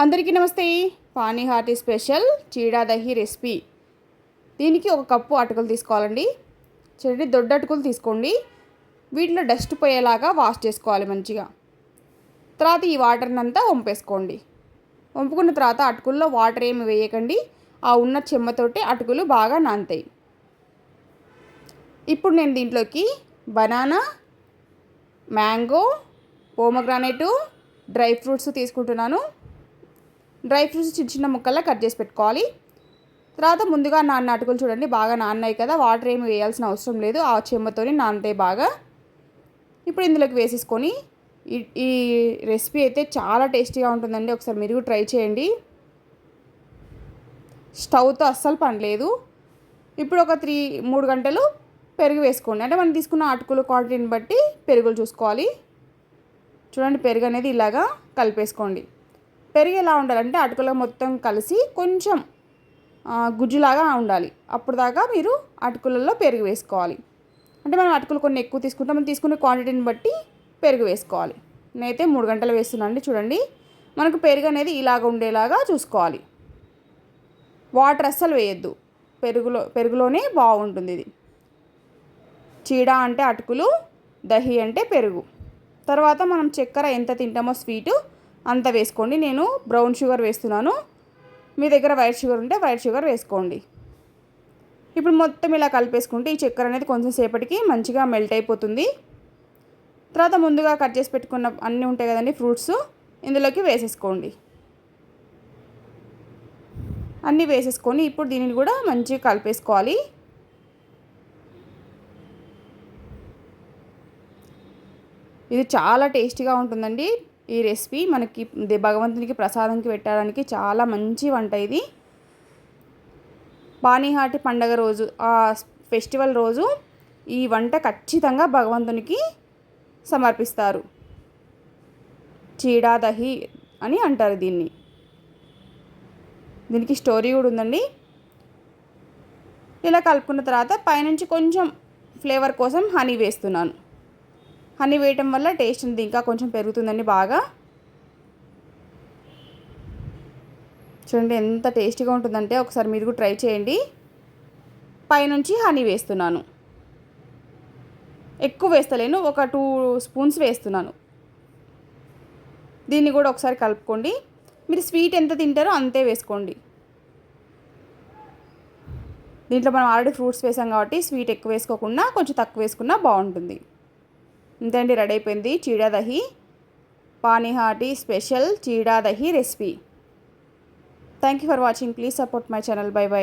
అందరికీ నమస్తే. Panihati special chida dahi recipe. దీనికి ఒక కప్పు అటుకులు తీసుకోవాలండి. చూడండి, దొడ్డ అటుకులు తీసుకోండి. వీటిలో డస్ట్ పోయేలాగా వాష్ చేసుకోవాలి మంచిగా. తర్వాత ఈ వాటర్ని అంతా వంపేసుకోండి. వంపుకున్న తర్వాత అటుకుల్లో వాటర్ ఏమి వేయకండి. ఆ ఉన్న చెమ్మతోటి అటుకులు బాగా నానతాయి. ఇప్పుడు నేను దీంట్లోకి బనానా, మ్యాంగో, పోమోగ్రానేటు, డ్రై ఫ్రూట్స్ తీసుకుంటున్నాను. డ్రై ఫ్రూట్స్ చిన్న చిన్న ముక్కల్లా కట్ చేసి పెట్టుకోవాలి. తర్వాత ముందుగా నాన్న అటుకులు చూడండి, బాగా నాన్నాయి కదా, వాటర్ ఏమి వేయాల్సిన అవసరం లేదు. ఆ చెమ్మతోని నానతాయి బాగా. ఇప్పుడు ఇందులోకి వేసేసుకొని ఈ రెసిపీ అయితే చాలా టేస్టీగా ఉంటుందండి. ఒకసారి మీరు ట్రై చేయండి. స్టవ్తో అస్సలు పని లేదు. ఇప్పుడు ఒక 3 గంటలు పెరుగు వేసుకోండి. అంటే మనం తీసుకున్న అటుకులు క్వాంటిటీని బట్టి పెరుగులు చూసుకోవాలి. చూడండి, పెరుగు అనేది ఇలాగా కలిపేసుకోండి. పెరుగు ఎలా ఉండాలంటే అటుకులో మొత్తం కలిసి కొంచెం గుజ్జులాగా ఉండాలి. అప్పుడు దాకా మీరు అటుకులలో పెరుగు వేసుకోవాలి. అంటే మనం అటుకులు కొన్ని ఎక్కువ తీసుకుంటాం, మనం తీసుకునే క్వాంటిటీని బట్టి పెరుగు వేసుకోవాలి. నేనైతే 3 గంటలు వేస్తున్నానండి. చూడండి, మనకు పెరుగు అనేది ఇలాగ ఉండేలాగా చూసుకోవాలి. వాటర్ అస్సలు వేయద్దు. పెరుగులోనే బాగుంటుంది ఇది. చీడా అంటే అటుకులు, దహి అంటే పెరుగు. తర్వాత మనం చక్కెర ఎంత తింటామో స్వీటు అంత వేసుకోండి. నేను బ్రౌన్ షుగర్ వేస్తున్నాను. మీ దగ్గర వైట్ షుగర్ ఉంటే వైట్ షుగర్ వేసుకోండి. ఇప్పుడు మొత్తం ఇలా కలిపేసుకుంటే ఈ చక్కెర అనేది కొంచెం సేపటికి మంచిగా మెల్ట్ అయిపోతుంది. తర్వాత ముందుగా కట్ చేసి పెట్టుకున్న అన్నీ ఉంటాయి కదండి ఫ్రూట్స్, ఇందులోకి వేసేసుకోండి. అన్నీ వేసేసుకొని ఇప్పుడు దీనిని కూడా మంచిగా కలిపేసుకోవాలి. ఇది చాలా టేస్టీగా ఉంటుందండి. ఈ రెసిపీ మనకి భగవంతునికి ప్రసాదంకి పెట్టడానికి చాలా మంచి వంట ఇది. పానీ హార్టీ పండగ రోజు, ఆ ఫెస్టివల్ రోజు ఈ వంట ఖచ్చితంగా భగవంతునికి సమర్పిస్తారు. చీడా దహి అని అంటారు దీన్ని. దీనికి స్టోరీ కూడా ఉందండి. ఇలా కలుపుకున్న తర్వాత పైనుంచి కొంచెం ఫ్లేవర్ కోసం హనీ వేస్తున్నాను. హనీ వేయటం వల్ల టేస్ట్ ఉంది ఇంకా కొంచెం పెరుగుతుందండి బాగా. చూడండి ఎంత టేస్టీగా ఉంటుందంటే ఒకసారి మీరు కూడా ట్రై చేయండి. పైనుంచి హనీ వేస్తున్నాను. ఎక్కువ వేస్తలేను, ఒక 2 స్పూన్స్ వేస్తున్నాను. దీన్ని కూడా ఒకసారి కలుపుకోండి. మీరు స్వీట్ ఎంత తింటారో అంతే వేసుకోండి. దీంట్లో మనం ఆల్రెడీ ఫ్రూట్స్ వేసాం కాబట్టి స్వీట్ ఎక్కువ వేసుకోకుండా కొంచెం తక్కువ వేసుకున్నా బాగుంటుంది. ఇంతే అండి, రెడీ అయిపోయింది chida dahi Panihati special chida dahi recipe. Thank you for watching. Please support my channel. Bye by.